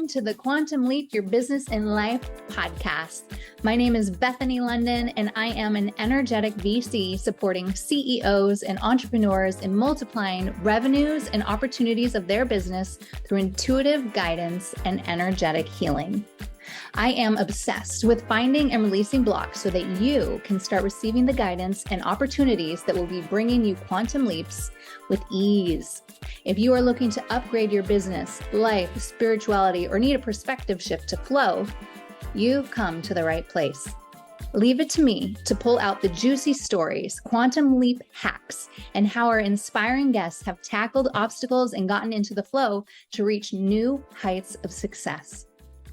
welcome to the Quantum Leap Your Business and Life podcast. My name is Bethany Londyn, and I am an energetic VC supporting CEOs and entrepreneurs in multiplying revenues and opportunities of their business through intuitive guidance and energetic healing. I am obsessed with finding and releasing blocks so that you can start receiving the guidance and opportunities that will be bringing you quantum leaps with ease. If you are looking to upgrade your business, life, spirituality, or need a perspective shift to flow, you've come to the right place. Leave it to me to pull out the juicy stories, quantum leap hacks, and how our inspiring guests have tackled obstacles and gotten into the flow to reach new heights of success.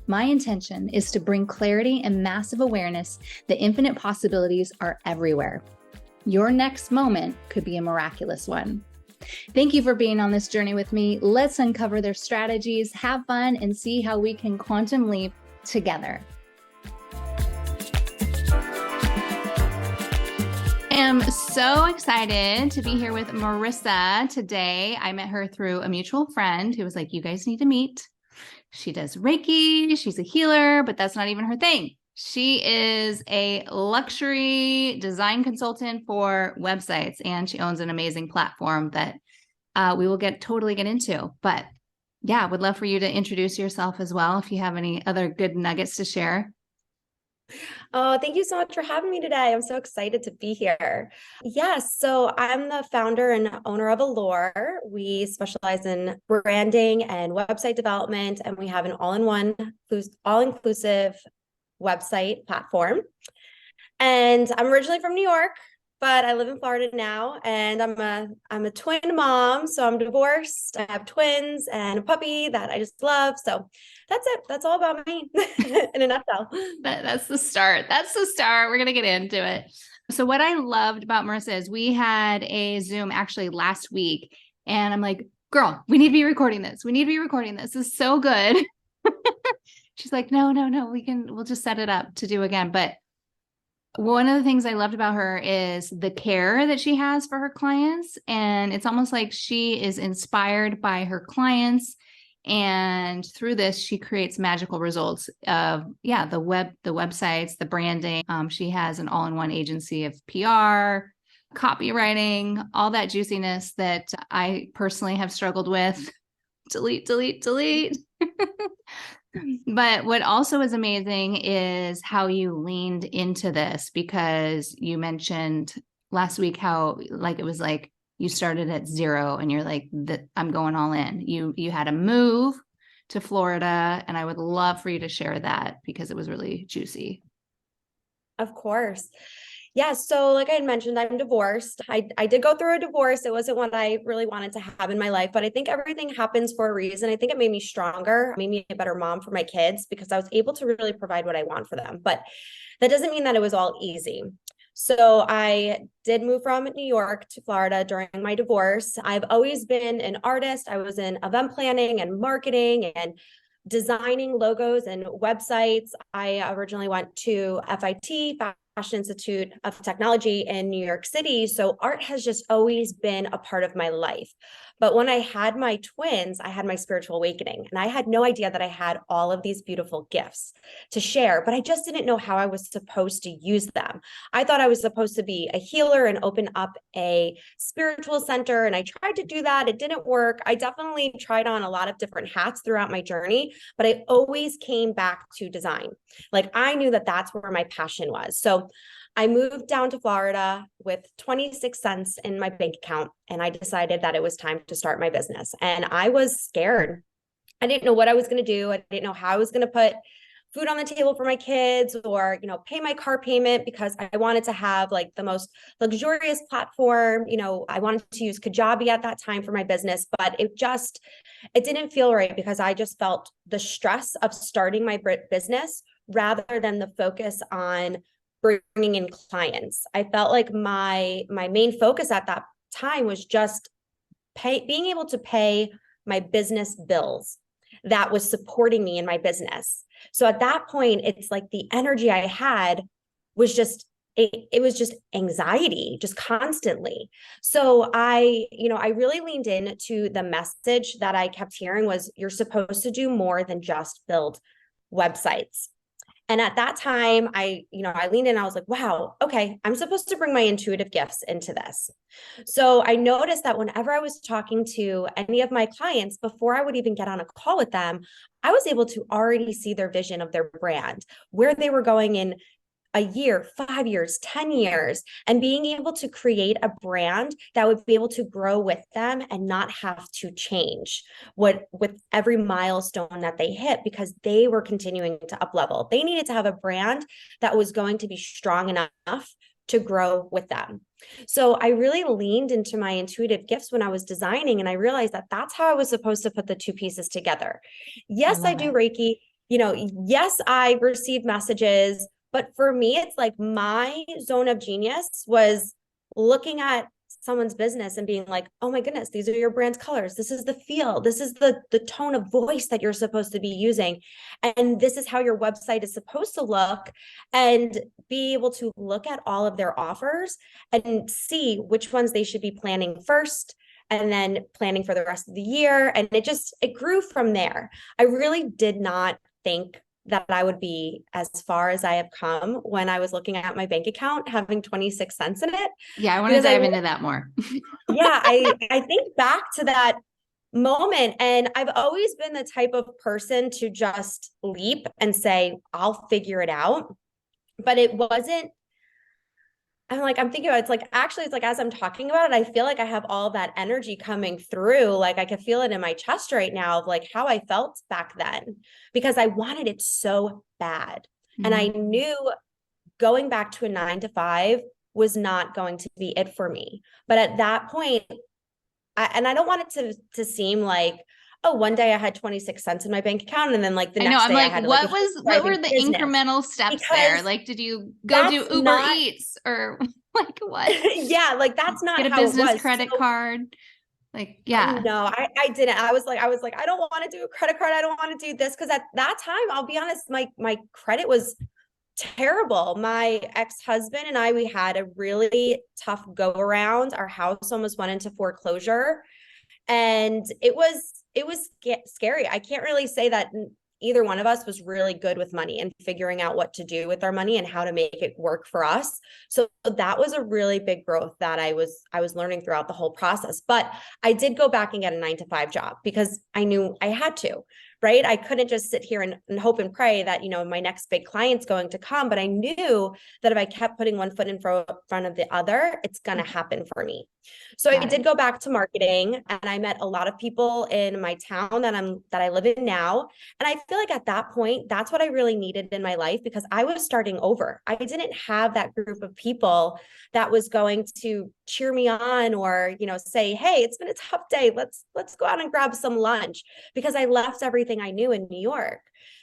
My intention is to bring clarity and massive awareness that infinite possibilities are everywhere. Your next moment could be a miraculous one. Thank you for being on this journey with me. Let's uncover their strategies, have fun, and see how we can quantum leap together. I am so excited to be here with Marissa today. I met her through a mutual friend who was like, you guys need to meet. She does Reiki, she's a healer, but that's not even her thing. She is a luxury design consultant for websites, and she owns an amazing platform that we will totally get into. But yeah, would love for you to introduce yourself as well if you have any other good nuggets to share. Oh, thank you so much for having me today. I'm so excited to be here. Yes, so I'm the founder and owner of Allure. We specialize in branding and website development, and we have an all-in-one, all-inclusive website platform. And I'm originally from New York, but I live in Florida now, and I'm a twin mom, so I'm divorced. I have twins and a puppy that I just love. So that's it. That's all about me in a nutshell. That's the start. That's the start. We're going to get into it. So what I loved about Marissa is we had a Zoom actually last week, and I'm like, girl, we need to be recording this. We need to be recording this. This is so good. She's like, no, we'll just set it up to do again. But one of the things I loved about her is the care that she has for her clients. And it's almost like she is inspired by her clients. And through this, she creates magical results of, the websites, the branding. She has an all-in-one agency of PR, copywriting, all that juiciness that I personally have struggled with. Delete. But what also is amazing is how you leaned into this, because you mentioned last week how it was like you started at zero and you're like, I'm going all in. You had a move to Florida, and I would love for you to share that because it was really juicy. Of course. Yeah. So like I had mentioned, I'm divorced. I did go through a divorce. It wasn't what I really wanted to have in my life, but I think everything happens for a reason. I think it made me stronger, made me a better mom for my kids because I was able to really provide what I want for them. But that doesn't mean that it was all easy. So I did move from New York to Florida during my divorce. I've always been an artist. I was in event planning and marketing and designing logos and websites. I originally went to FIT, Fashion Institute of Technology in New York City. So art has just always been a part of my life. But when I had my twins, I had my spiritual awakening, and I had no idea that I had all of these beautiful gifts to share, but I just didn't know how I was supposed to use them. I thought I was supposed to be a healer and open up a spiritual center, and I tried to do that. It didn't work. I definitely tried on a lot of different hats throughout my journey, but I always came back to design. Like I knew that that's where my passion was. So I moved down to Florida with 26 cents in my bank account, and I decided that it was time to start my business. And I was scared. I didn't know what I was going to do. I didn't know how I was going to put food on the table for my kids or, pay my car payment, because I wanted to have like the most luxurious platform. I wanted to use Kajabi at that time for my business, but it didn't feel right because I just felt the stress of starting my bebusiness rather than the focus on bringing in clients. I felt like my main focus at that time was just being able to pay my business bills that was supporting me in my business. So at that point, it's like the energy I had was just it was just anxiety, just constantly. So I really leaned into the message that I kept hearing was, you're supposed to do more than just build websites. And at that time, I leaned in, I was like, wow, okay, I'm supposed to bring my intuitive gifts into this. So I noticed that whenever I was talking to any of my clients, before I would even get on a call with them, I was able to already see their vision of their brand, where they were going in a year, 5 years, 10 years, and being able to create a brand that would be able to grow with them and not have to change with every milestone that they hit, because they were continuing to up level. They needed to have a brand that was going to be strong enough to grow with them. So I really leaned into my intuitive gifts when I was designing, and I realized that that's how I was supposed to put the two pieces together. Yes, I do Reiki. Yes, I receive messages. But for me, it's like my zone of genius was looking at someone's business and being like, oh my goodness, these are your brand's colors. This is the feel. This is the tone of voice that you're supposed to be using. And this is how your website is supposed to look, and be able to look at all of their offers and see which ones they should be planning first, and then planning for the rest of the year. And it grew from there. I really did not think that I would be as far as I have come when I was looking at my bank account having 26 cents in it. Yeah, I want to dive into that more. Yeah, I think back to that moment, and I've always been the type of person to just leap and say, I'll figure it out. But it wasn't, I'm thinking about it, it's like as I'm talking about it, I feel like I have all that energy coming through. Like I could feel it in my chest right now of like how I felt back then, because I wanted it so bad. Mm-hmm. And I knew going back to a 9 to 5 was not going to be it for me. But at that point, I don't want it to seem like, oh, one day I had 26 cents in my bank account, and then like the next day I had what were the incremental steps there? Like, did you go do Uber Eats or like what? Yeah, like that's not get a business credit card. Like, yeah. No, I didn't. I was like, I don't want to do a credit card. I don't want to do this. Cause at that time, I'll be honest, my credit was terrible. My ex-husband and we had a really tough go around. Our house almost went into foreclosure, and it was scary. I can't really say that either one of us was really good with money and figuring out what to do with our money and how to make it work for us. So that was a really big growth that I was learning throughout the whole process. But I did go back and get a 9 to 5 job because I knew I had to, right? I couldn't just sit here and hope and pray that, my next big client's going to come. But I knew that if I kept putting one foot in front of the other, it's going to happen for me. So I did go back to marketing, and I met a lot of people in my town that I live in now. And I feel like at that point, that's what I really needed in my life, because I was starting over. I didn't have that group of people that was going to cheer me on or, say, hey, it's been a tough day. Let's go out and grab some lunch, because I left everything I knew in New York.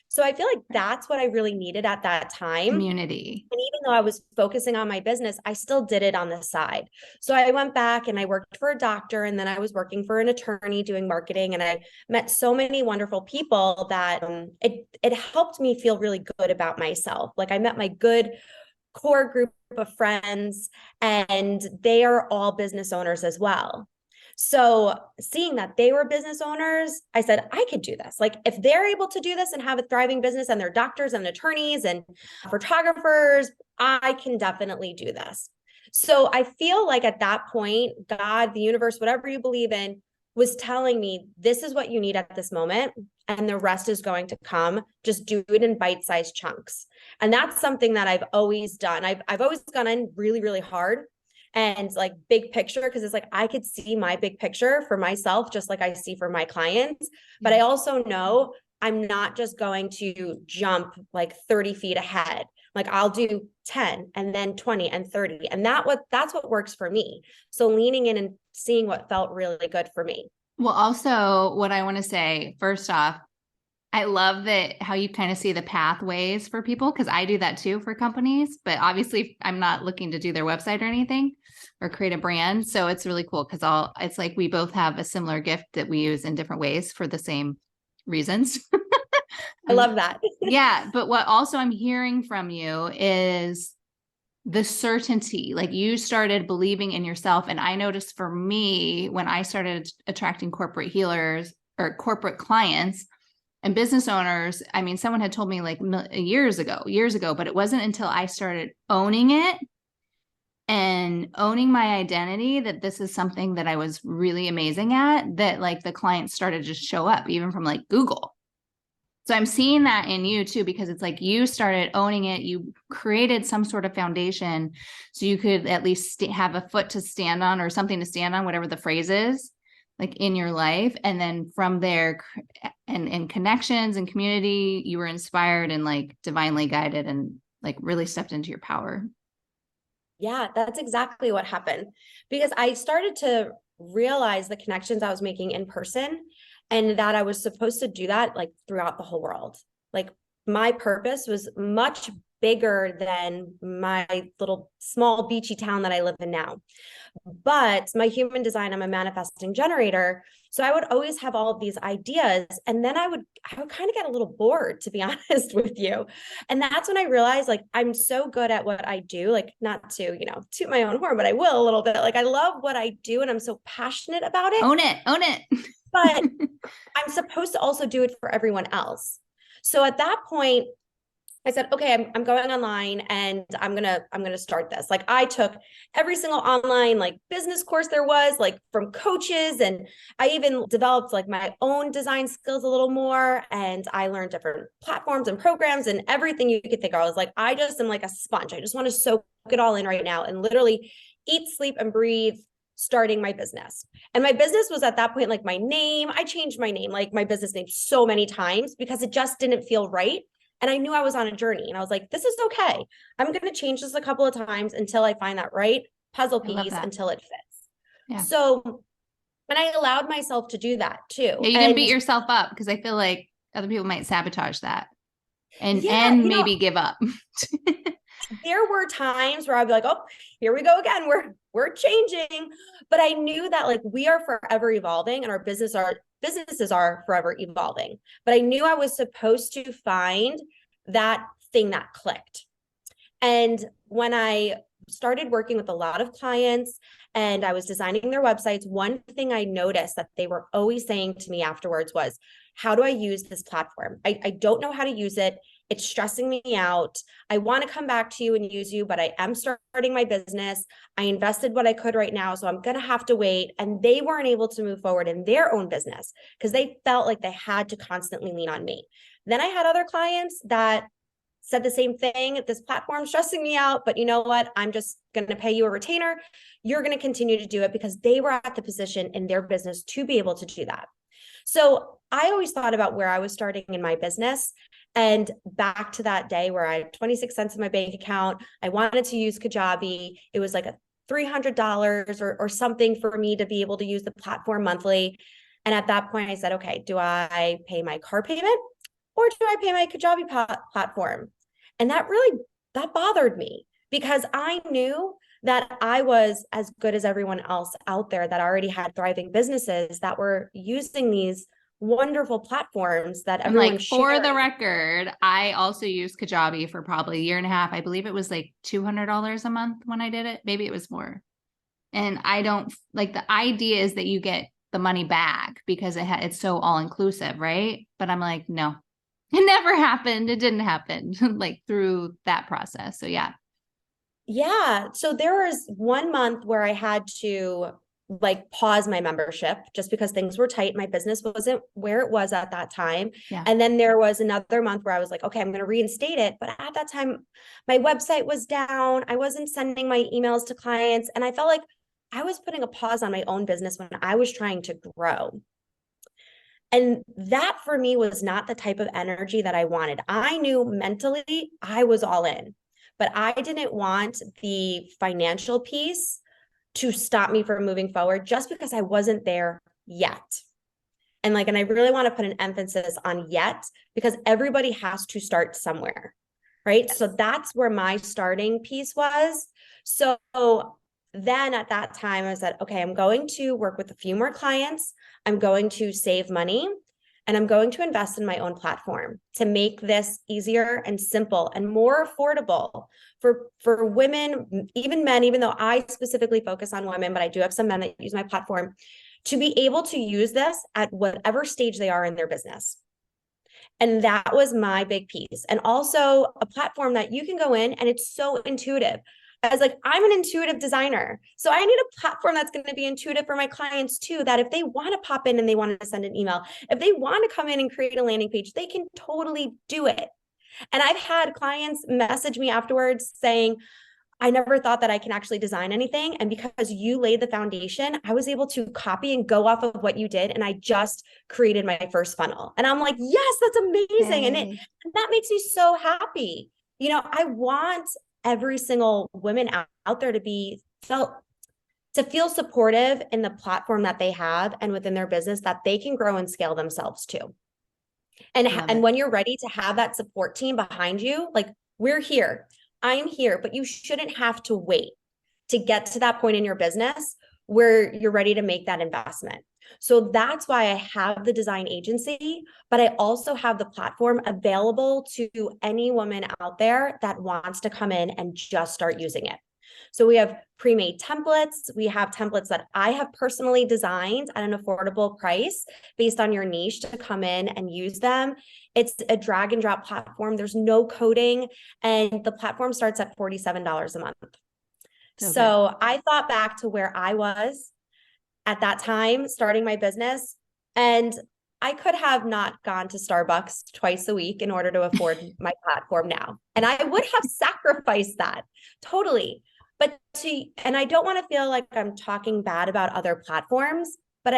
So I feel like that's what I really needed at that time. Community. And even though I was focusing on my business, I still did it on the side. So I went back and I worked for a doctor, and then I was working for an attorney doing marketing, and I met so many wonderful people that it helped me feel really good about myself. Like I met my good core group of friends, and they are all business owners as well. So seeing that they were business owners, I said, I could do this. Like if they're able to do this and have a thriving business, and they're doctors and attorneys and photographers, I can definitely do this. So I feel like at that point, God, the universe, whatever you believe in, was telling me, this is what you need at this moment, and the rest is going to come. Just do it in bite-sized chunks. And that's something that I've always done. I've always gone in really, really hard and like big picture, because it's like I could see my big picture for myself just like I see for my clients. But I also know I'm not just going to jump like 30 feet ahead. Like I'll do 10 and then 20 and 30. And that's what works for me. So leaning in and seeing what felt really good for me. Well, also what I want to say, first off, I love that how you kind of see the pathways for people, because I do that too for companies, but obviously I'm not looking to do their website or anything or create a brand. So it's really cool because it's like we both have a similar gift that we use in different ways for the same reasons. I love that. Yeah. But what also I'm hearing from you is the certainty, like you started believing in yourself. And I noticed for me, when I started attracting corporate healers or corporate clients and business owners, I mean, someone had told me like years ago, but it wasn't until I started owning it and owning my identity that this is something that I was really amazing at, that like the clients started to just show up, even from like Google. So I'm seeing that in you too, because it's like you started owning it. You created some sort of foundation so you could at least have a foot to stand on or something to stand on, whatever the phrase is, like in your life. And then from there and connections and community, you were inspired and like divinely guided and like really stepped into your power. Yeah, that's exactly what happened, because I started to realize the connections I was making in person, and that I was supposed to do that like throughout the whole world. Like my purpose was much bigger than my little small beachy town that I live in now. But my human design, I'm a manifesting generator. So I would always have all of these ideas. And then I would kind of get a little bored, to be honest with you. And that's when I realized like I'm so good at what I do, like not to, toot my own horn, but I will a little bit. Like I love what I do and I'm so passionate about it. Own it, own it. But I'm supposed to also do it for everyone else. So at that point, I said, okay, I'm going online and I'm gonna start this. Like I took every single online like business course there was, like from coaches, and I even developed like my own design skills a little more. And I learned different platforms and programs and everything you could think of. I was like, I just am like a sponge. I just want to soak it all in right now and literally eat, sleep, and breathe starting my business. And my business was at that point like my name. I changed my name, like my business name, so many times because it just didn't feel right. And I knew I was on a journey and I was like, this is okay. I'm going to change this a couple of times until I find that right puzzle piece until it fits. Yeah. So, and I allowed myself to do that too. Yeah, you didn't beat yourself up, because I feel like other people might sabotage that and maybe give up. There were times where I'd be like, oh, here we go again. We're changing. But I knew that like we are forever evolving and our businesses are forever evolving. But I knew I was supposed to find that thing that clicked. And when I started working with a lot of clients and I was designing their websites, one thing I noticed that they were always saying to me afterwards was, how do I use this platform? I don't know how to use it. It's stressing me out. I want to come back to you and use you, but I am starting my business. I invested what I could right now, so I'm going to have to wait. And they weren't able to move forward in their own business because they felt like they had to constantly lean on me. Then I had other clients that said the same thing. This platform's stressing me out, but you know what? I'm just going to pay you a retainer. You're going to continue to do it, because they were at the position in their business to be able to do that. So I always thought about where I was starting in my business. And back to that day where I had 26 cents in my bank account, I wanted to use Kajabi. It was like a $300 or something for me to be able to use the platform monthly. And at that point I said, okay, do I pay my car payment or do I pay my Kajabi platform? And that bothered me, because I knew that I was as good as everyone else out there that already had thriving businesses that were using these wonderful platforms that everyone like, for the record, I also used Kajabi for probably a year and a half. I believe it was like $200 a month when I did it. Maybe it was more. And I don't like, the idea is that you get the money back because it's so all inclusive, right? But I'm like, no, it never happened. It didn't happen like through that process. So yeah. Yeah. So there was 1 month where I had to like pause my membership just because things were tight. My business wasn't where it was at that time. Yeah. And then there was another month where I was like, okay, I'm going to reinstate it. But at that time, my website was down. I wasn't sending my emails to clients. And I felt like I was putting a pause on my own business when I was trying to grow. And that for me was not the type of energy that I wanted. I knew mentally I was all in, but I didn't want the financial piece to stop me from moving forward just because I wasn't there yet. And I really want to put an emphasis on yet, because everybody has to start somewhere, right? So that's where my starting piece was. So then at that time I said, okay, I'm going to work with a few more clients. I'm going to save money. and I'm going to invest in my own platform to make this easier and simple and more affordable for women, even men, even though I specifically focus on women, but I do have some men that use my platform, to be able to use this at whatever stage they are in their business. And that was my big piece. And also a platform that you can go in and it's so intuitive. As like, I'm an intuitive designer. So I need a platform that's going to be intuitive for my clients too, that if they want to pop in and they want to send an email, if they want to come in and create a landing page, they can totally do it. And I've had clients message me afterwards saying, I never thought that I can actually design anything. And because you laid the foundation, I was able to copy and go off of what you did. And I just created my first funnel. And I'm like, yes, that's amazing. And that makes me so happy. You know, I want every single woman out there to feel supportive in the platform that they have and within their business that they can grow and scale themselves too. And when you're ready to have that support team behind you, like we're here. I'm here, but you shouldn't have to wait to get to that point in your business where you're ready to make that investment. So that's why I have the design agency, but I also have the platform available to any woman out there that wants to come in and just start using it. So we have pre-made templates. We have templates that I have personally designed at an affordable price based on your niche to come in and use them. It's a drag and drop platform. There's no coding, and the platform starts at $47 a month. Okay. So I thought back to where I was at that time, starting my business, and I could have not gone to Starbucks twice a week in order to afford my platform now. And I would have sacrificed that totally. And I don't want to feel like I'm talking bad about other platforms, but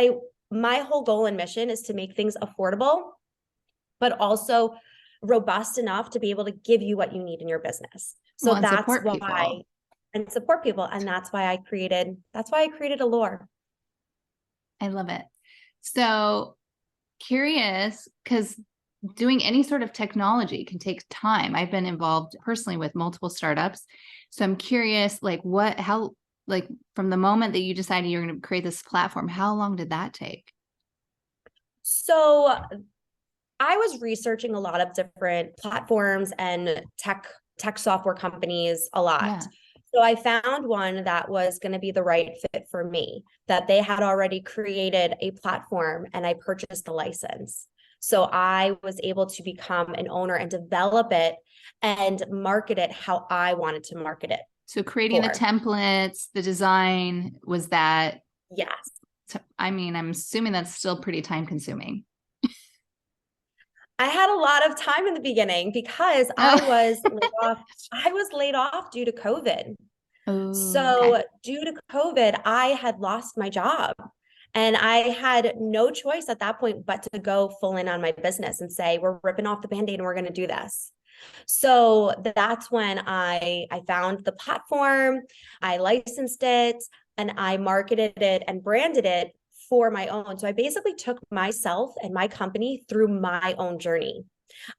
my whole goal and mission is to make things affordable, but also robust enough to be able to give you what you need in your business. So that's why, and support people. And that's why I created Allure. I love it. So curious, because doing any sort of technology can take time. I've been involved personally with multiple startups. So I'm curious, from the moment that you decided you're going to create this platform, how long did that take? So I was researching a lot of different platforms and tech software companies a lot. Yeah. So I found one that was going to be the right fit for me, that they had already created a platform and I purchased the license. So I was able to become an owner and develop it and market it how I wanted to market it. So creating the templates, the design, was that? Yes. I mean, I'm assuming that's still pretty time consuming. I had a lot of time in the beginning because I was laid off. I was laid off due to COVID. Oh, so okay. Due to COVID, I had lost my job. And I had no choice at that point but to go full in on my business and say, we're ripping off the Band-Aid and we're going to do this. So that's when I found the platform, I licensed it, and I marketed it and branded it for my own. So I basically took myself and my company through my own journey.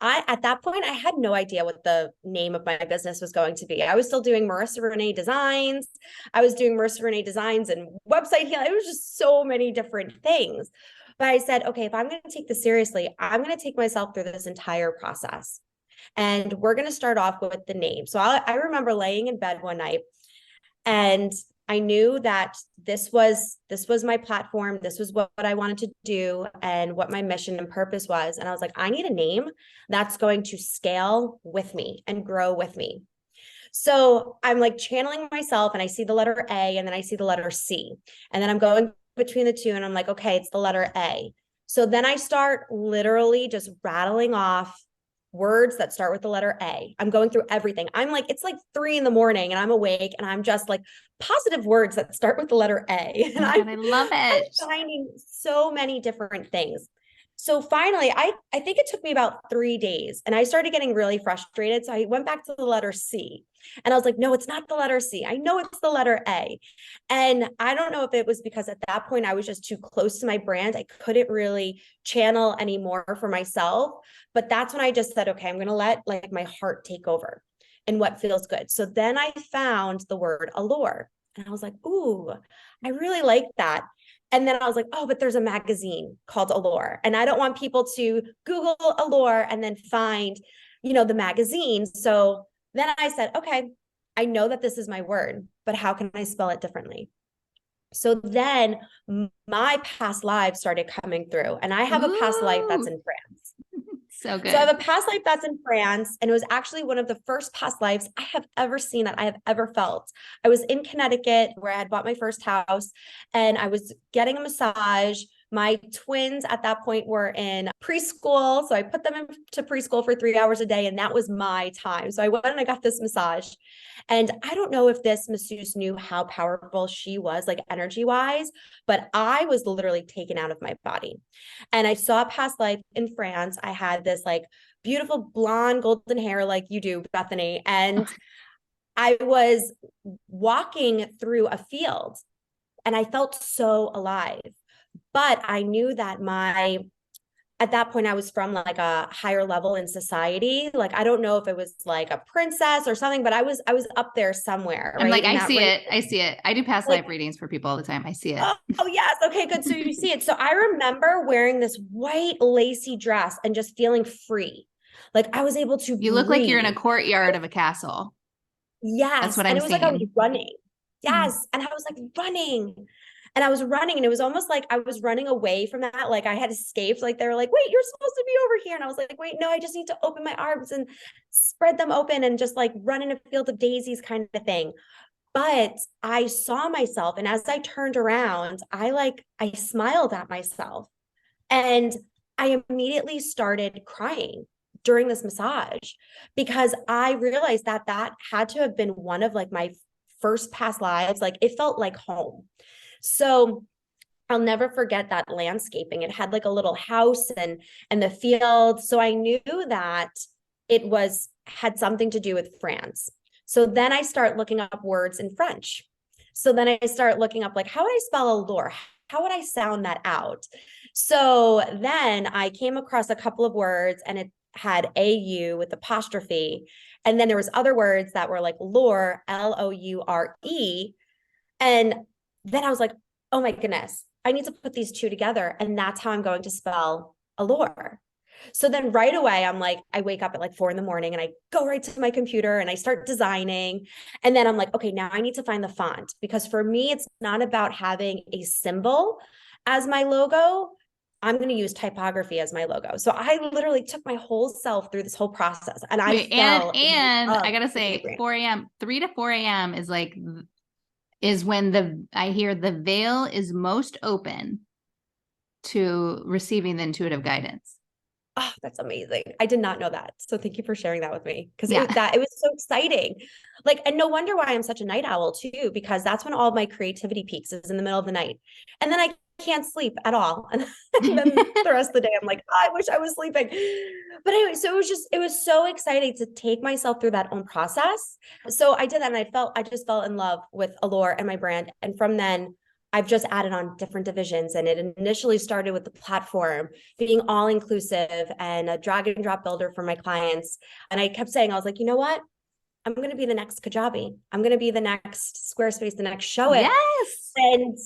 At that point, I had no idea what the name of my business was going to be. I was still doing Marissa Rubino designs. I was doing Marissa Rubino designs and website healing. It was just so many different things. But I said, okay, if I'm going to take this seriously, I'm going to take myself through this entire process. And we're going to start off with the name. So I remember laying in bed one night and I knew that this was my platform. This was what I wanted to do and what my mission and purpose was. And I was like, I need a name that's going to scale with me and grow with me. So I'm like channeling myself and I see the letter A and then I see the letter C. And then I'm going between the two and I'm like, okay, it's the letter A. So then I start literally just rattling off words that start with the letter A. I'm going through everything. I'm like, it's like 3 a.m. and I'm awake and I'm just like positive words that start with the letter A. And I love it. I'm finding so many different things. So finally, I think it took me about 3 days and I started getting really frustrated. So I went back to the letter C and I was like, no, it's not the letter C. I know it's the letter A. And I don't know if it was because at that point I was just too close to my brand. I couldn't really channel anymore for myself. But that's when I just said, okay, I'm going to let like my heart take over and what feels good. So then I found the word allure and I was like, ooh, I really like that. And then I was like, oh, but there's a magazine called Allure. And I don't want people to Google Allure and then find, the magazine. So then I said, okay, I know that this is my word, but how can I spell it differently? So then my past lives started coming through, and I have a past life that's in France. So good. So I have a past life that's in France, and it was actually one of the first past lives I have ever seen, that I have ever felt. I was in Connecticut where I had bought my first house, and I was getting a massage. My twins at that point were in preschool. So I put them into preschool for 3 hours a day, and that was my time. So I went and I got this massage. And I don't know if this masseuse knew how powerful she was, like energy wise, but I was literally taken out of my body. And I saw past life in France. I had this like beautiful blonde golden hair like you do, Bethany. And I was walking through a field and I felt so alive. But I knew that at that point, I was from like a higher level in society. Like, I don't know if it was like a princess or something, but I was up there somewhere. I'm right? like, I see it. I do past life readings for people all the time. I see it. Oh yes. Okay, good. So you see it. So I remember wearing this white lacy dress and just feeling free. Like I was able to You look like you're in a courtyard of a castle. Yes. That's what and I'm it was seeing. like I was running. Yes. And I was like running. And I was running, and it was almost like I was running away from that. Like I had escaped. Like they were like, wait, you're supposed to be over here. And I was like, wait, no, I just need to open my arms and spread them open and just like run in a field of daisies kind of thing. But I saw myself, and as I turned around, I smiled at myself, and I immediately started crying during this massage, because I realized that had to have been one of like my first past lives. Like it felt like home. So I'll never forget that landscaping. It had like a little house and the field. So I knew that it had something to do with France. So then I start looking up words in French. So then I start looking up like, how would I spell allure? How would I sound that out? So then I came across a couple of words, and it had AU with apostrophe. And then there was other words that were like lure, LOURE. And then I was like, oh my goodness, I need to put these two together. And that's how I'm going to spell allure. So then right away, I'm like, I wake up at like 4 a.m. and I go right to my computer and I start designing. And then I'm like, okay, now I need to find the font, because for me, it's not about having a symbol as my logo. I'm going to use typography as my logo. So I literally took my whole self through this whole process, and I fell. And I gotta say, 4 a.m., 3 to 4 a.m. is when I hear the veil is most open to receiving the intuitive guidance. Oh, that's amazing. I did not know that. So thank you for sharing that with me. Because it was so exciting. Like, and no wonder why I'm such a night owl too, because that's when all of my creativity peaks, is in the middle of the night. And then I can't sleep at all. And then the rest of the day, I'm like, oh, I wish I was sleeping. But anyway, so it was so exciting to take myself through that own process. So I did that, and I just fell in love with Allure and my brand. And from then, I've just added on different divisions, and it initially started with the platform being all inclusive and a drag and drop builder for my clients. And I kept saying, I was like, you know what? I'm going to be the next Kajabi. I'm going to be the next Squarespace, the next Show It. Yes. And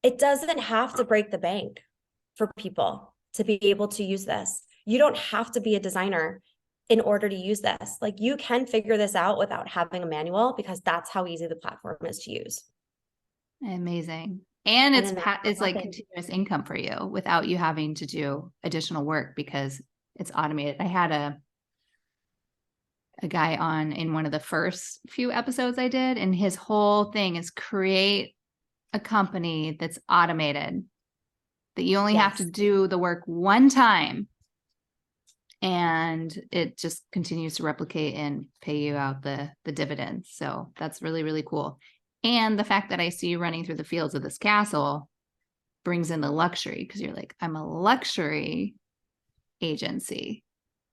it doesn't have to break the bank for people to be able to use this. You don't have to be a designer in order to use this. Like, you can figure this out without having a manual, because that's how easy the platform is to use. Amazing. And it's like continuous income for you without you having to do additional work, because it's automated. I had a guy on in one of the first few episodes I did, and his whole thing is create a company that's automated, that you only have to do the work one time, and it just continues to replicate and pay you out the dividends. So that's really, really cool. And the fact that I see you running through the fields of this castle brings in the luxury, because you're like, I'm a luxury agency.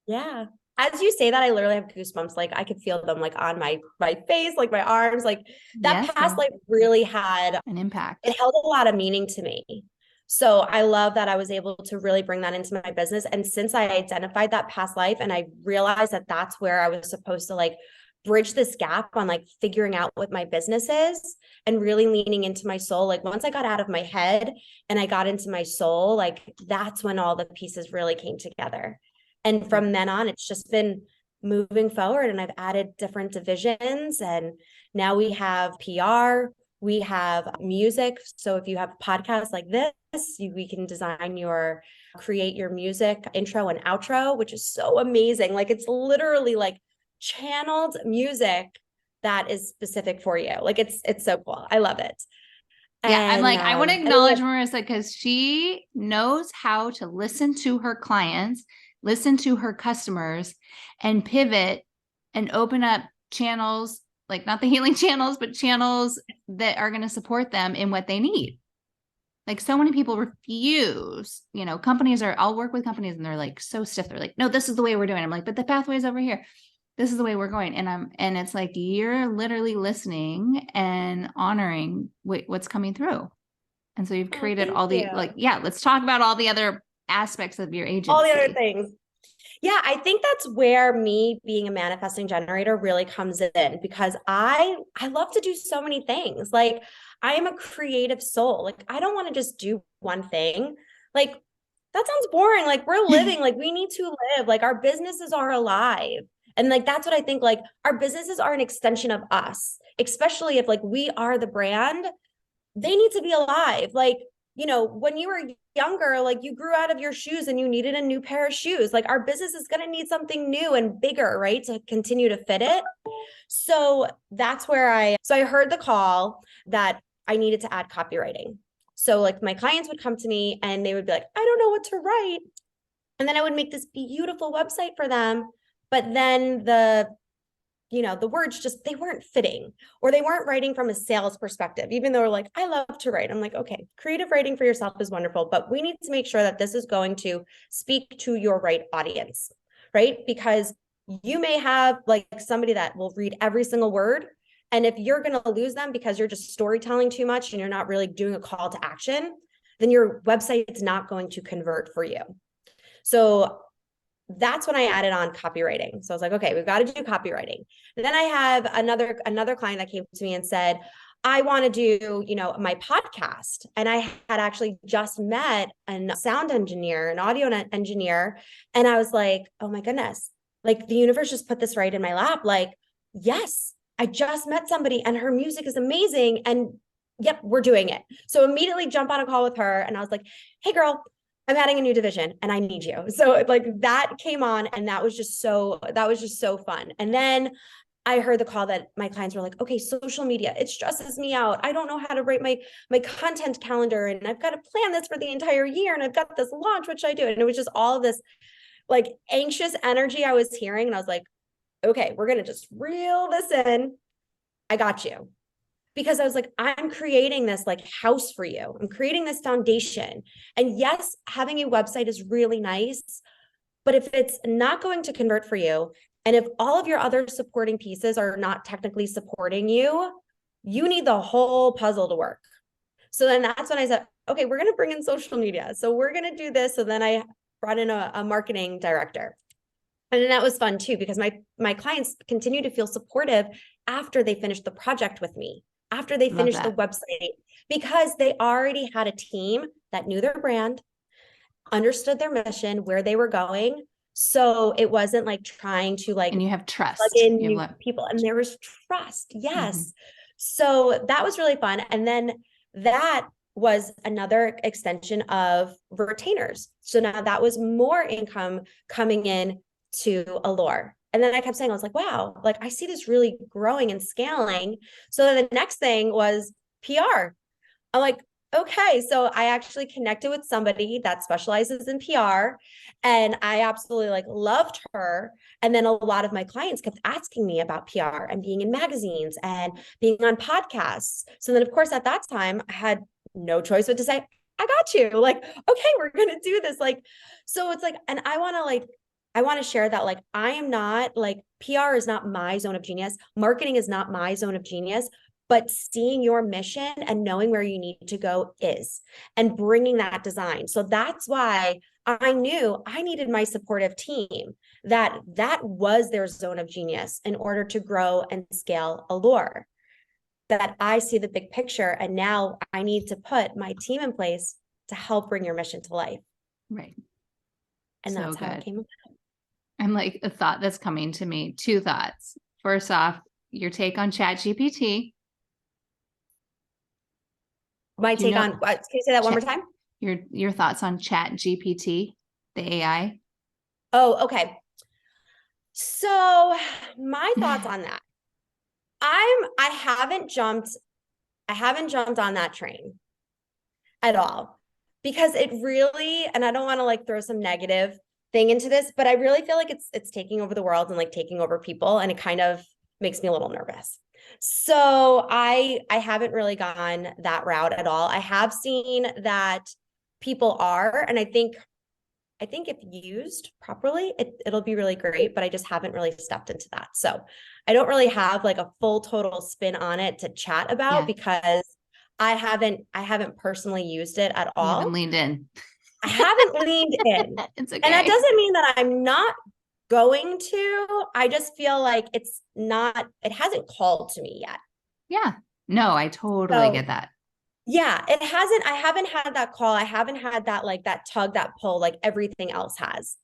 Yeah. As you say that, I literally have goosebumps. Like, I could feel them like on my face, like my arms, like that past life really had an impact. It held a lot of meaning to me. So I love that I was able to really bring that into my business. And since I identified that past life, and I realized that that's where I was supposed to like bridge this gap on like figuring out what my business is and really leaning into my soul. Like once I got out of my head and I got into my soul, like that's when all the pieces really came together. And from then on, it's just been moving forward, and I've added different divisions, and now we have PR, we have music. So if you have podcasts like this, we can create your music intro and outro, which is so amazing. Like it's literally like channeled music that is specific for you. Like it's so cool. I love it. Yeah, I'm like, I want to acknowledge then, Marissa because she knows how to listen to her clients, listen to her customers, and pivot and open up channels, like not the healing channels, but channels that are going to support them in what they need. Like so many people refuse, I'll work with companies and they're like so stiff. They're like, no, this is the way we're doing it. I'm like, but the pathway is over here. This is the way we're going. And it's like, you're literally listening and honoring what's coming through. And so you've created let's talk about all the other aspects of your agency. All the other things. Yeah, I think that's where me being a manifesting generator really comes in, because I love to do so many things. Like I am a creative soul. Like I don't want to just do one thing. Like that sounds boring. Like we're living, like we need to live. Like our businesses are alive. And like, that's what I think, like our businesses are an extension of us, especially if like we are the brand, they need to be alive. Like, when you were younger, like you grew out of your shoes and you needed a new pair of shoes. Like our business is going to need something new and bigger, right? To continue to fit it. So that's where I heard the call that I needed to add copywriting. So like my clients would come to me and they would be like, I don't know what to write. And then I would make this beautiful website for them. But then the words they weren't fitting, or they weren't writing from a sales perspective, even though they're like, I love to write. I'm like, okay, creative writing for yourself is wonderful, but we need to make sure that this is going to speak to your right audience, right? Because you may have like somebody that will read every single word. And if you're going to lose them because you're just storytelling too much and you're not really doing a call to action, then your website is not going to convert for you. So that's when I added on copywriting. So I was like, okay, we've got to do copywriting. And then I have another client that came to me and said, I want to do, my podcast. And I had actually just met a sound engineer, an audio engineer. And I was like, oh my goodness, like the universe just put this right in my lap. Like, yes, I just met somebody and her music is amazing. And yep, we're doing it. So immediately jump on a call with her. And I was like, hey girl, I'm adding a new division and I need you. So like that came on, and that was just so fun. And then I heard the call that my clients were like, okay, social media, it stresses me out. I don't know how to write my content calendar, and I've got to plan this for the entire year, and I've got this launch, which I do. And it was just all of this like anxious energy I was hearing. And I was like, okay, we're going to just reel this in. I got you. Because I was like, I'm creating this like house for you. I'm creating this foundation. And yes, having a website is really nice, but if it's not going to convert for you, and if all of your other supporting pieces are not technically supporting you, you need the whole puzzle to work. So then that's when I said, okay, we're going to bring in social media. So we're going to do this. So then I brought in a marketing director. And then that was fun too, because my clients continue to feel supportive after they finished the project with me, after they finished the website, because they already had a team that knew their brand, understood their mission, where they were going. So it wasn't like trying to like, and you have trust, plug in new people, and there was trust. Yes. Mm-hmm. So that was really fun. And then that was another extension of retainers. So now that was more income coming in to Allure. And then I kept saying, I was like, wow, like I see this really growing and scaling. So then the next thing was PR. I'm like, okay. So I actually connected with somebody that specializes in PR, and I absolutely like loved her. And then a lot of my clients kept asking me about PR and being in magazines and being on podcasts. So then of course, at that time I had no choice but to say, I got you. Like, okay, we're going to do this. Like, so it's like, and I want to share that, like, I am not like, PR is not my zone of genius. Marketing is not my zone of genius, but seeing your mission and knowing where you need to go is, and bringing that design. So that's why I knew I needed my supportive team, that was their zone of genius in order to grow and scale Allure, that I see the big picture. And now I need to put my team in place to help bring your mission to life. Right. And So that's how good. it came about. I'm like, a thought that's coming to me, two thoughts. First off, your take on ChatGPT. My take on, can you say that one more time? Your thoughts on ChatGPT, the AI. Oh, okay. So my thoughts on that. I haven't jumped on that train at all, because it really, and I don't want to like throw some negative thing into this, but I really feel like it's taking over the world and like taking over people, and it kind of makes me a little nervous. So I haven't really gone that route at all. I have seen that people are, and I think if used properly, it'll be really great, but I just haven't really stepped into that. So I don't really have like a full total spin on it to chat about, because I haven't personally used it at all. You haven't leaned in. I haven't leaned in. It's okay. And that doesn't mean that I'm not going to. I just feel like it hasn't called to me yet. Yeah. No, I totally get that. Yeah, it hasn't. I haven't had that call. I haven't had that, like that tug, that pull, like everything else has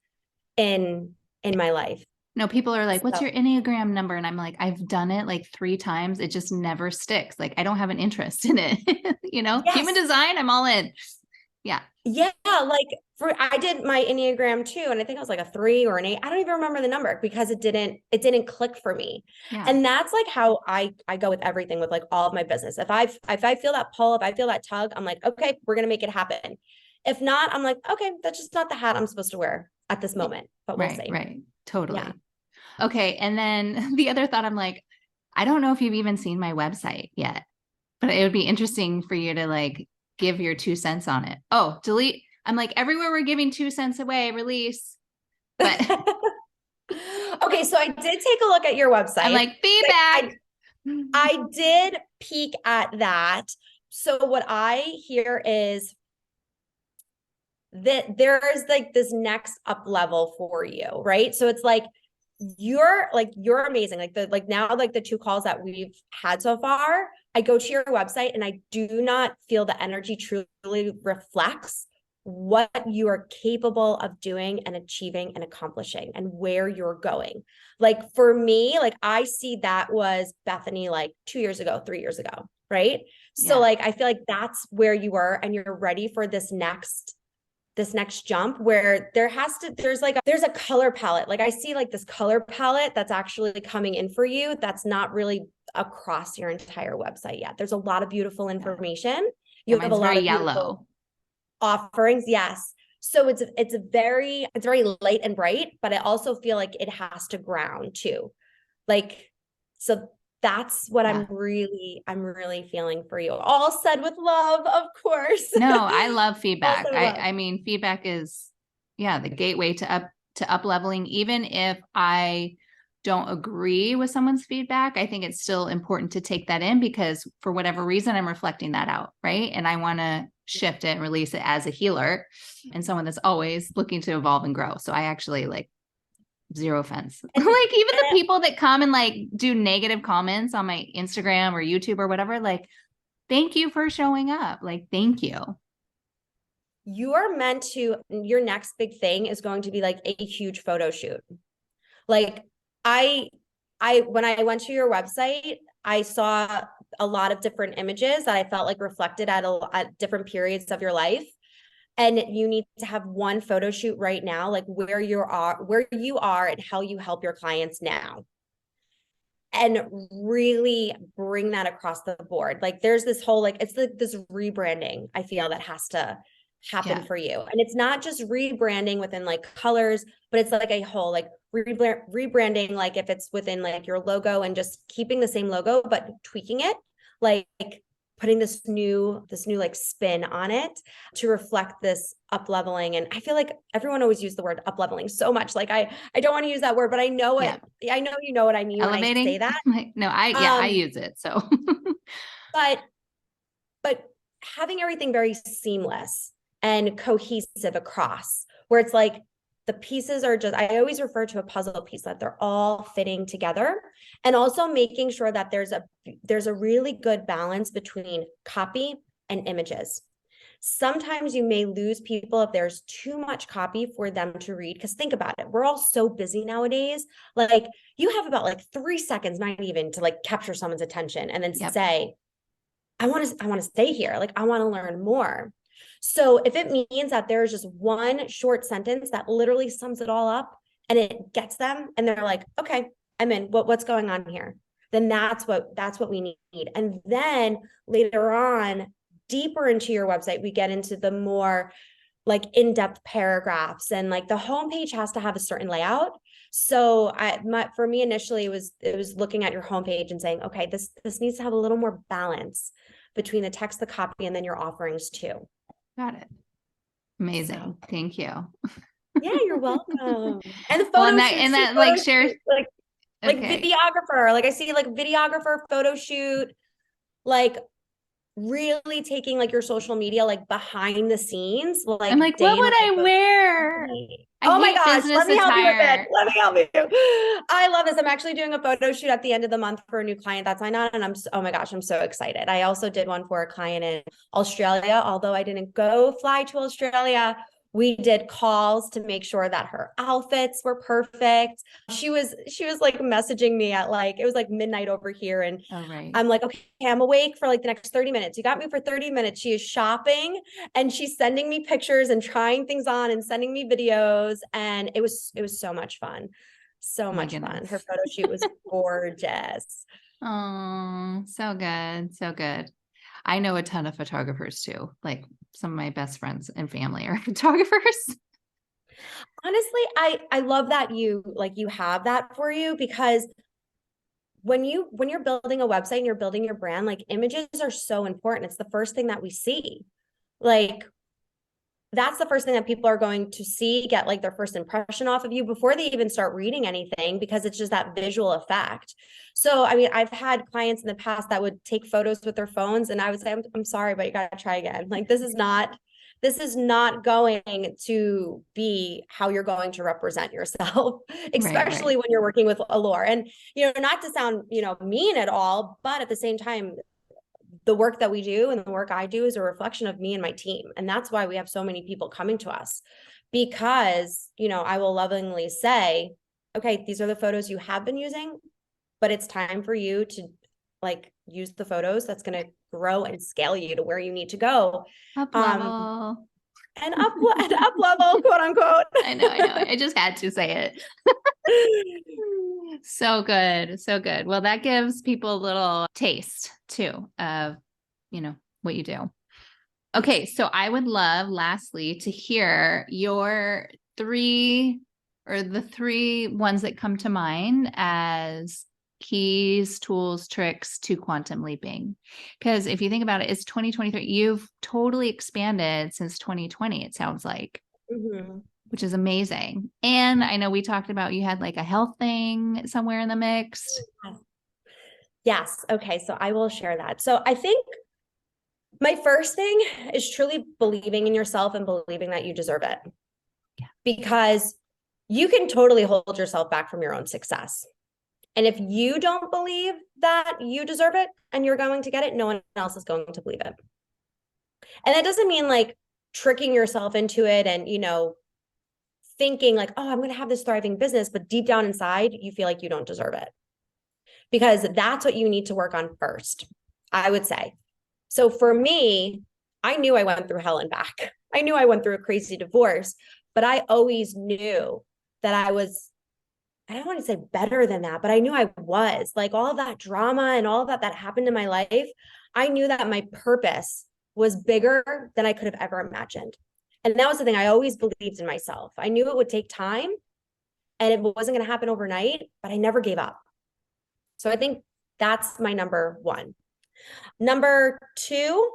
in my life. No, people are like, what's your Enneagram number? And I'm like, I've done it like 3 times. It just never sticks. Like, I don't have an interest in it. Yes. Human design, I'm all in. Yeah. Yeah. Like I did my Enneagram too. And I think I was like a 3 or an 8. I don't even remember the number, because it didn't click for me. Yeah. And that's like how I go with everything, with like all of my business. If I feel that pull, if I feel that tug, I'm like, okay, we're going to make it happen. If not, I'm like, okay, that's just not the hat I'm supposed to wear at this moment, but we'll see. Right. Totally. Yeah. Okay. And then the other thought, I'm like, I don't know if you've even seen my website yet, but it would be interesting for you to like give your 2 cents on it. Oh, delete. I'm like, everywhere we're giving 2 cents away, release. But okay, so I did take a look at your website. I'm like, feedback. I did peek at that. So what I hear is that there is like this next up level for you, right? So it's like you're amazing. Like now the 2 calls that we've had so far, I go to your website and I do not feel the energy truly reflects what you are capable of doing and achieving and accomplishing and where you're going. Like for me, like I see that was Bethany like 2 years ago, 3 years ago, right? Yeah. So like I feel like that's where you were, and you're ready for this next jump, where there's a color palette. Like I see like this color palette that's actually coming in for you. That's not really across your entire website yet. There's a lot of beautiful information. You have a lot of yellow offerings. Yes. So it's very light and bright, but I also feel like it has to ground too. Like, so that's what I'm really feeling for you. All said with love, of course. No, I love feedback. I mean, feedback is, the gateway to up leveling. Even if I don't agree with someone's feedback, I think it's still important to take that in, because for whatever reason, I'm reflecting that out. Right. And I want to shift it and release it as a healer and someone that's always looking to evolve and grow. So I actually like, zero offense. Like even the people that come and like do negative comments on my Instagram or YouTube or whatever, like, thank you for showing up. Like, thank you. Your next big thing is going to be like a huge photo shoot. Like when I went to your website, I saw a lot of different images that I felt like reflected at different periods of your life. And you need to have one photo shoot right now, like where you are and how you help your clients now. And really bring that across the board. Like there's this whole, like, it's like this rebranding, I feel, that has to happen for you. And it's not just rebranding within like colors, but it's like a whole like rebranding, like if it's within like your logo and just keeping the same logo, but tweaking it. Like putting this new like spin on it to reflect this up leveling. And I feel like everyone always used the word up leveling so much. Like I don't want to use that word, but I know it. Yeah. I know you know what I mean Elevating? when I say that. No, I use it. So, but having everything very seamless and cohesive across, where it's like the pieces are just, I always refer to a puzzle piece, that they're all fitting together, and also making sure that there's a really good balance between copy and images. Sometimes you may lose people if there's too much copy for them to read, because think about it, we're all so busy nowadays. Like you have about like 3 seconds, not even, to like capture someone's attention and then say, I want to stay here. Like, I want to learn more. So if it means that there's just one short sentence that literally sums it all up and it gets them and they're like, okay, I'm in, what's going on here? Then that's what we need. And then later on, deeper into your website, we get into the more like in-depth paragraphs, and like the homepage has to have a certain layout. So for me initially, it was looking at your homepage and saying, okay, this needs to have a little more balance between the text, the copy, and then your offerings too. Got it. Amazing. So, thank you. Yeah, you're welcome. And the photo that like shares like videographer. Like I see like videographer, photo shoot, like really taking like your social media like behind the scenes. Like I'm like, what would I wear? Oh my gosh, let me help you with it. Let me help you. I love this. I'm actually doing a photo shoot at the end of the month for a new client that's signed on, and oh my gosh, I'm so excited. I also did one for a client in Australia, although I didn't go fly to Australia. We did calls to make sure that her outfits were perfect. She was like messaging me at like, it was like midnight over here. And I'm like, okay, I'm awake for like the next 30 minutes. You got me for 30 minutes. She is shopping and she's sending me pictures and trying things on and sending me videos. And it was so much fun. So much fun. Her photo shoot was gorgeous. Oh, so good. So good. I know a ton of photographers too. Like some of my best friends and family are photographers. Honestly, I love that you have that for you, because when you're building a website and you're building your brand, like images are so important. It's the first thing that we see. Like that's the first thing that people are going to see, get like their first impression off of you before they even start reading anything, because it's just that visual effect. So, I mean, I've had clients in the past that would take photos with their phones and I would say, I'm sorry, but you got to try again. Like, this is not going to be how you're going to represent yourself, especially when you're working with Allure. And, not to sound, mean at all, but at the same time, the work that we do and the work I do is a reflection of me and my team. And that's why we have so many people coming to us, because, I will lovingly say, okay, these are the photos you have been using, but it's time for you to like use the photos that's going to grow and scale you to where you need to go. Up level. And up level, quote unquote. I know. I just had to say it. So good. So good. Well, that gives people a little taste too of, what you do. Okay. So I would love lastly to hear your the three ones that come to mind as keys, tools, tricks to quantum leaping. Because if you think about it, it's 2023. You've totally expanded since 2020, it sounds like, which is amazing. And I know we talked about you had like a health thing somewhere in the mix. Yes. Okay. So I will share that. So I think my first thing is truly believing in yourself and believing that you deserve it. Yeah. Because you can totally hold yourself back from your own success. And if you don't believe that you deserve it and you're going to get it, no one else is going to believe it. And that doesn't mean like tricking yourself into it and, thinking like, oh, I'm going to have this thriving business, but deep down inside, you feel like you don't deserve it. Because that's what you need to work on first, I would say. So for me, I knew I went through hell and back. I knew I went through a crazy divorce, but I always knew that I don't want to say better than that, but I knew I was. Like all of that drama and all of that happened in my life, I knew that my purpose was bigger than I could have ever imagined. And that was the thing. I always believed in myself. I knew it would take time and it wasn't going to happen overnight, but I never gave up. So I think that's my number one. Number two,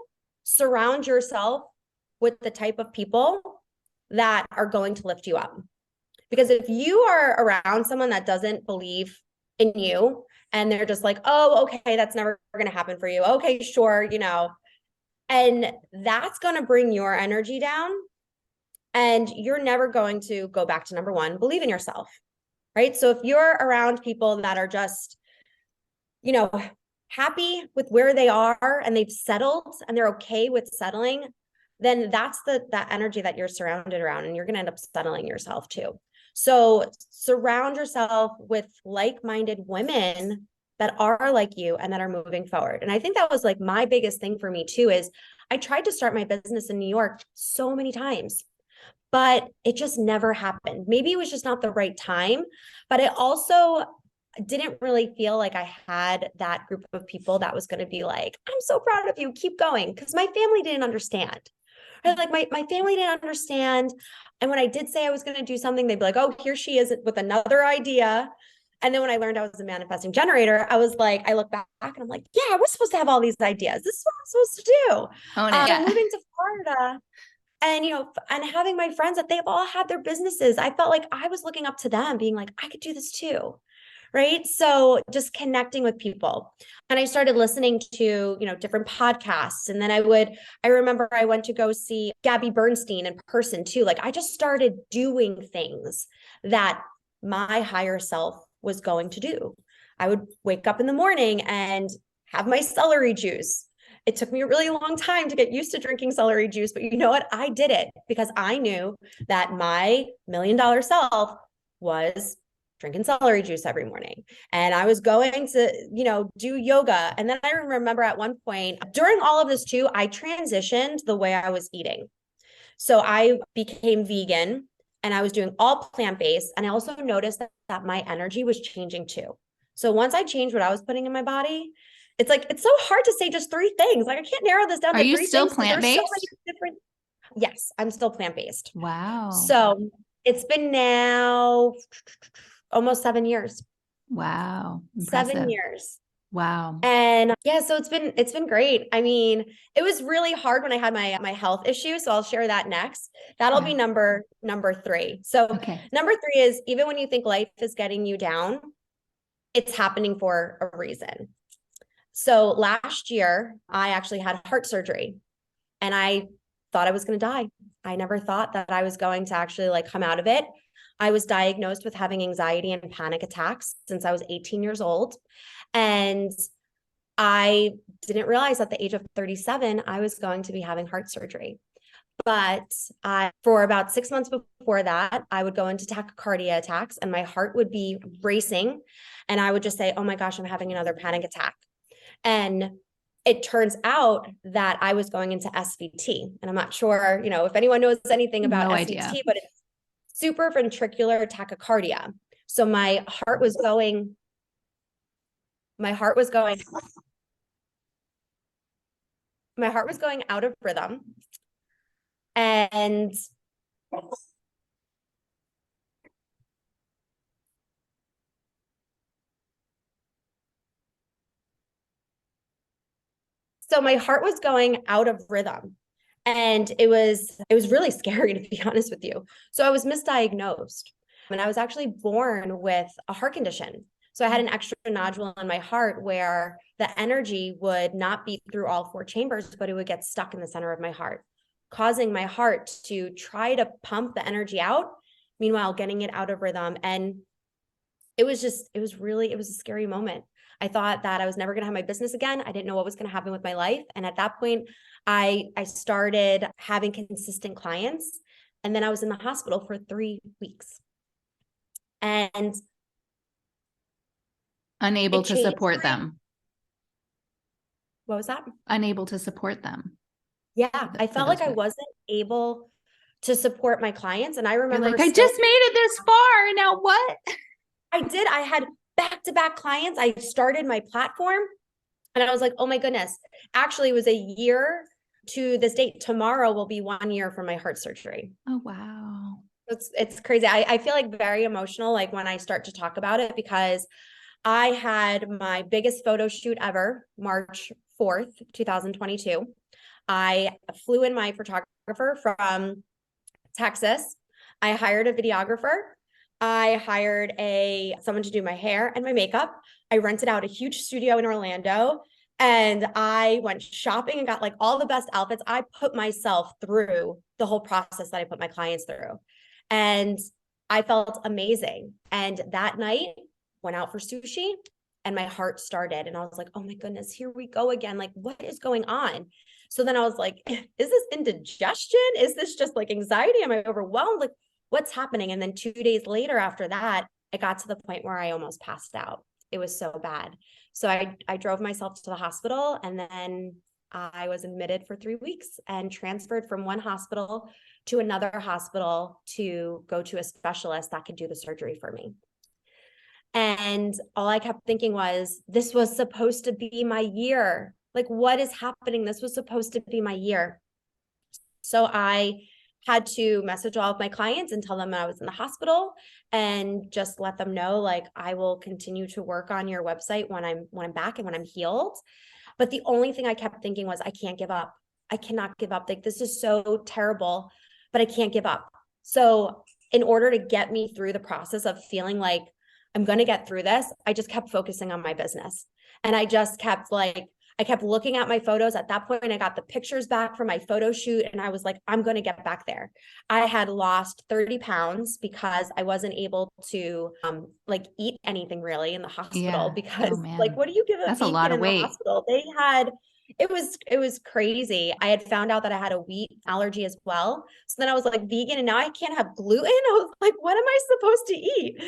surround yourself with the type of people that are going to lift you up. Because if you are around someone that doesn't believe in you and they're just like, oh, okay, that's never going to happen for you. Okay, sure, and that's going to bring your energy down, and you're never going to go back to number one, believe in yourself, right? So if you're around people that are just, happy with where they are and they've settled and they're okay with settling, then that's that energy that you're surrounded around, and you're going to end up settling yourself too. So surround yourself with like-minded women that are like you and that are moving forward. And I think that was like my biggest thing for me too, is I tried to start my business in New York so many times, but it just never happened. Maybe it was just not the right time, but it also didn't really feel like I had that group of people that was going to be like, I'm so proud of you, keep going. Because my family didn't understand. Like my family didn't understand. And when I did say I was going to do something, they'd be like, oh, here she is with another idea. And then when I learned I was a manifesting generator, I was like, I look back and I'm like, yeah, we're supposed to have all these ideas. This is what I'm supposed to do. Yeah. Moving to Florida and, and having my friends that they've all had their businesses, I felt like I was looking up to them being like, I could do this too. Right. So just connecting with people. And I started listening to, different podcasts. And then I remember I went to go see Gabby Bernstein in person too. Like I just started doing things that my higher self was going to do. I would wake up in the morning and have my celery juice. It took me a really long time to get used to drinking celery juice, but you know what? I did it because I knew that my $1 million self was drinking celery juice every morning. And I was going to, do yoga. And then I remember at one point during all of this too, I transitioned the way I was eating. So I became vegan and I was doing all plant-based. And I also noticed that my energy was changing too. So once I changed what I was putting in my body, it's like, it's so hard to say just 3 things. Like I can't narrow this down to 3 things. Are you still plant-based? So many different... Yes, I'm still plant-based. Wow. So it's been now almost 7 years. Wow. Impressive. 7 years. Wow. And yeah, so it's been great. I mean, it was really hard when I had my health issue. So I'll share that next. That'll be number 3. So number 3 is, even when you think life is getting you down, it's happening for a reason. So last year, I actually had heart surgery and I thought I was going to die. I never thought that I was going to actually come out of it. I was diagnosed with having anxiety and panic attacks since I was 18 years old. And I didn't realize at the age of 37, I was going to be having heart surgery. But for about 6 months before that, I would go into tachycardia attacks and my heart would be racing. And I would just say, oh my gosh, I'm having another panic attack. And it turns out that I was going into SVT. And I'm not sure, if anyone knows anything about SVT, but it's supraventricular tachycardia. So my heart was going out of rhythm. And so my heart was going out of rhythm. And it was really scary, to be honest with you. So I was misdiagnosed and I was actually born with a heart condition. So I had an extra nodule in my heart where the energy would not beat through all 4 chambers, but it would get stuck in the center of my heart, causing my heart to try to pump the energy out, meanwhile getting it out of rhythm. And it was a scary moment. I thought that I was never going to have my business again. I didn't know what was going to happen with my life. And at that point, I started having consistent clients. And then I was in the hospital for 3 weeks. And unable to support them. What was that? Unable to support them. Yeah, I felt like I wasn't able to support my clients. And I remember I just made it this far. Now what? I did. I had back-to-back clients. I started my platform and I was like, oh my goodness. Actually, it was a year to this date. Tomorrow will be 1 year from my heart surgery. Oh, wow. It's crazy. I feel very emotional when I start to talk about it, because I had my biggest photo shoot ever, March 4th, 2022. I flew in my photographer from Texas. I hired a videographer. I hired someone to do my hair and my makeup. I rented out a huge studio in Orlando, and I went shopping and got like all the best outfits. I put myself through the whole process that I put my clients through. And I felt amazing. And that night, went out for sushi, and my heart started. And I was like, oh my goodness, here we go again. Like, what is going on? So then I was like, is this indigestion? Is this just like anxiety? Am I overwhelmed? Like, what's happening? And then 2 days later after that, it got to the point where I almost passed out. It was so bad. So I drove myself to the hospital, and then I was admitted for 3 weeks and transferred from one hospital to another hospital to go to a specialist that could do the surgery for me. And all I kept thinking was, this was supposed to be my year. Like, what is happening? This was supposed to be my year. So I had to message all of my clients and tell them I was in the hospital, and just let them know, like, I will continue to work on your website when I'm back and when I'm healed. But the only thing I kept thinking was, I can't give up. I cannot give up. Like, this is so terrible, but I can't give up. So in order to get me through the process of feeling like I'm going to get through this, I just kept focusing on my business. And I just kept I kept looking at my photos. At that point, I got the pictures back from my photo shoot, and I was like, I'm going to get back there. I had lost 30 pounds because I wasn't able to like eat anything really in the hospital, because like, what do you give a That's a vegan lot of in the weight. hospital? It was crazy. I had found out that I had a wheat allergy as well. So then I was like vegan, and now I can't have gluten. I was like, what am I supposed to eat?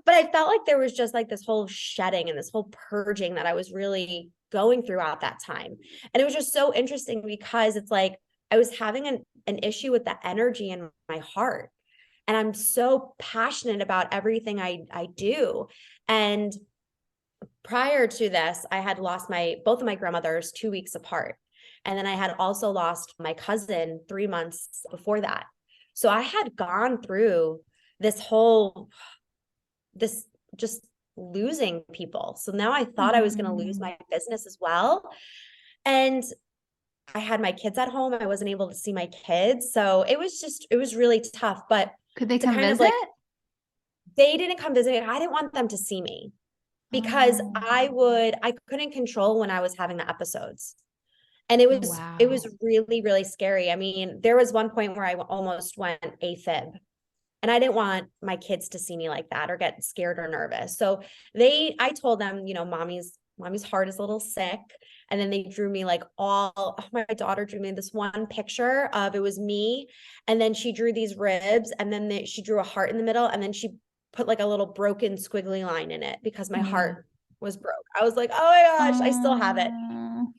But I felt like there was just like this whole shedding and this whole purging that I was really going through at that time. And it was just so interesting, because it's like I was having an issue with the energy in my heart. And I'm so passionate about everything I do. And prior to this, I had lost both of my grandmothers 2 weeks apart. And then I had also lost my cousin 3 months before that. So I had gone through this just losing people. So now I thought I was going to lose my business as well. And I had my kids at home. I wasn't able to see my kids. So it was really tough. But could they come kind visit? They didn't come visit. I didn't want them to see me, because I couldn't control when I was having the episodes. And it was really, really scary. I mean, there was one point where I almost went AFib, and I didn't want my kids to see me like that or get scared or nervous. So I told them, mommy's heart is a little sick. And then they drew me my daughter drew me this one picture of, it was me. And then she drew these ribs, and then she drew a heart in the middle. And then she put like a little broken squiggly line in it, because my heart was broke. I was like, oh my gosh, I still have it.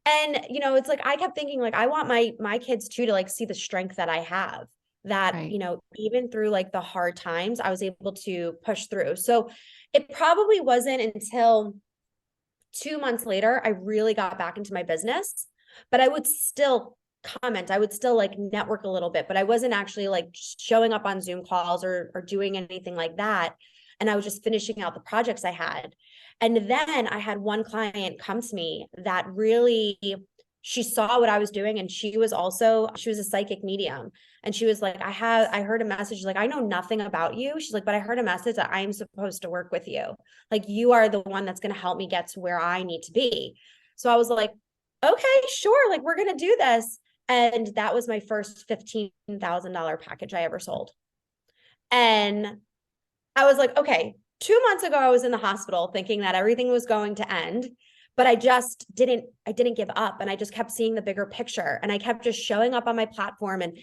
And, it's like, I kept thinking, like, I want my kids too, to like see the strength that I have, that, even through like the hard times, I was able to push through. So it probably wasn't until 2 months later, I really got back into my business, but I would still comment. I would still like network a little bit, but I wasn't actually like showing up on Zoom calls or doing anything like that. And I was just finishing out the projects I had. And then I had one client come to me that really, she saw what I was doing, and she was a psychic medium. And she was like, I heard a message. She's like, I know nothing about you. She's like, but I heard a message that I'm supposed to work with you. Like, you are the one that's going to help me get to where I need to be. So I was like, okay, sure. Like, we're going to do this. And that was my first $15,000 package I ever sold. And I was like, okay, 2 months ago, I was in the hospital thinking that everything was going to end, but I didn't give up. And I just kept seeing the bigger picture, and I kept just showing up on my platform and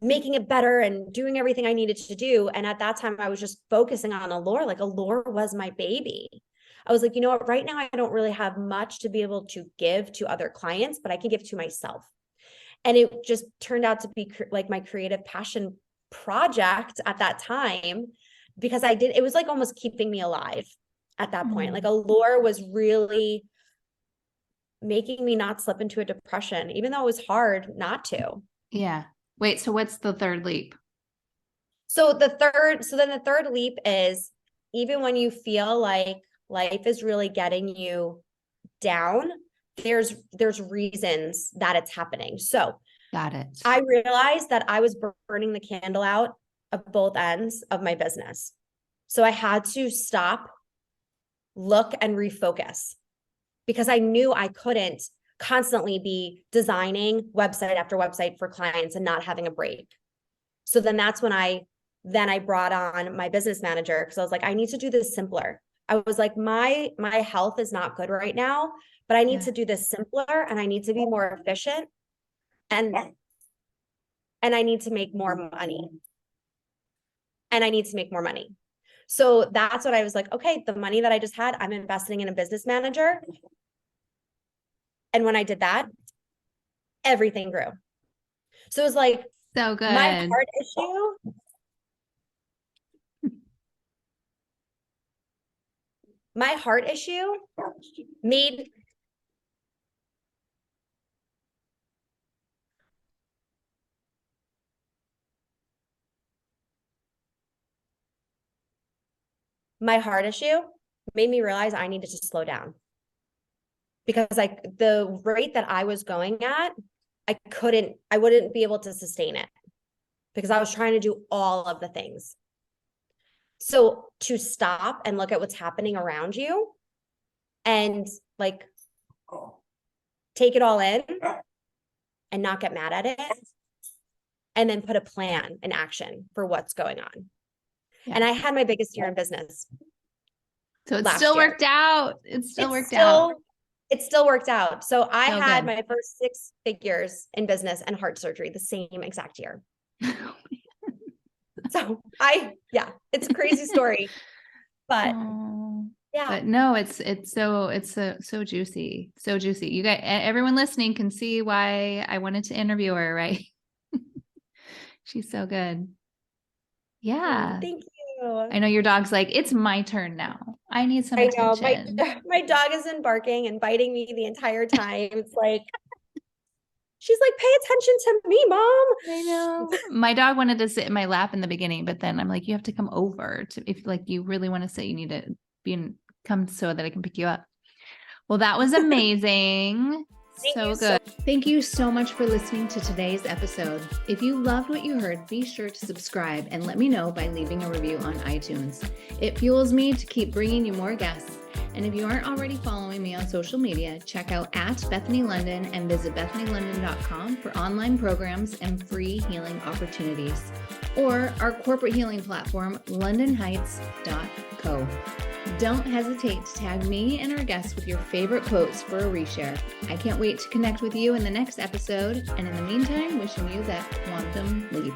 making it better and doing everything I needed to do. And at that time, I was just focusing on Allure. Like, Allure was my baby. I was like, you know what, right now, I don't really have much to be able to give to other clients, but I can give to myself. And it just turned out to be like my creative passion project at that time, because it was like almost keeping me alive at that point. Like, Allure was really making me not slip into a depression, even though it was hard not to. Yeah. Wait, so what's the third leap? So then the third leap is, even when you feel like life is really getting you down, there's reasons that it's happening. So Got it. I realized that I was burning the candle out of both ends of my business. So I had to stop, look, and refocus, because I knew I couldn't constantly be designing website after website for clients and not having a break. So then that's when I brought on my business manager, because I was like, I need to do this simpler. I was like, my health is not good right now, but I need to do this simpler, and I need to be more efficient, and I need to make more money. And I need to make more money. So that's what I was like, okay, the money that I just had, I'm investing in a business manager. And when I did that, everything grew. So it was like, so good. My heart issue made me realize I needed to slow down, because like the rate that I was going at, I wouldn't be able to sustain it, because I was trying to do all of the things. So to stop and look at what's happening around you and like take it all in and not get mad at it, and then put a plan in action for what's going on. Yeah. And I had my biggest year in business. So it still worked out. It still worked out. So I had my first 6 figures in business and heart surgery the same exact year. So it's a crazy story, but but no, it's so juicy. So juicy. You guys, everyone listening can see why I wanted to interview her, right? She's so good. Yeah. Thank you. I know your dog's like, it's my turn now. I need some attention. My dog is barking and biting me the entire time. It's like, she's like, pay attention to me, Mom. I know. My dog wanted to sit in my lap in the beginning, but then I'm like, you have to come over if like you really want to sit, you need to come so that I can pick you up. Well, that was amazing. So good. Thank you so much for listening to today's episode. If you loved what you heard, be sure to subscribe and let me know by leaving a review on iTunes. It fuels me to keep bringing you more guests. And if you aren't already following me on social media, check out @BethanyLondyn and visit bethanylondyn.com for online programs and free healing opportunities, or our corporate healing platform, londonheights.co. Don't hesitate to tag me and our guests with your favorite quotes for a reshare. I can't wait to connect with you in the next episode. And in the meantime, wishing you that quantum leap.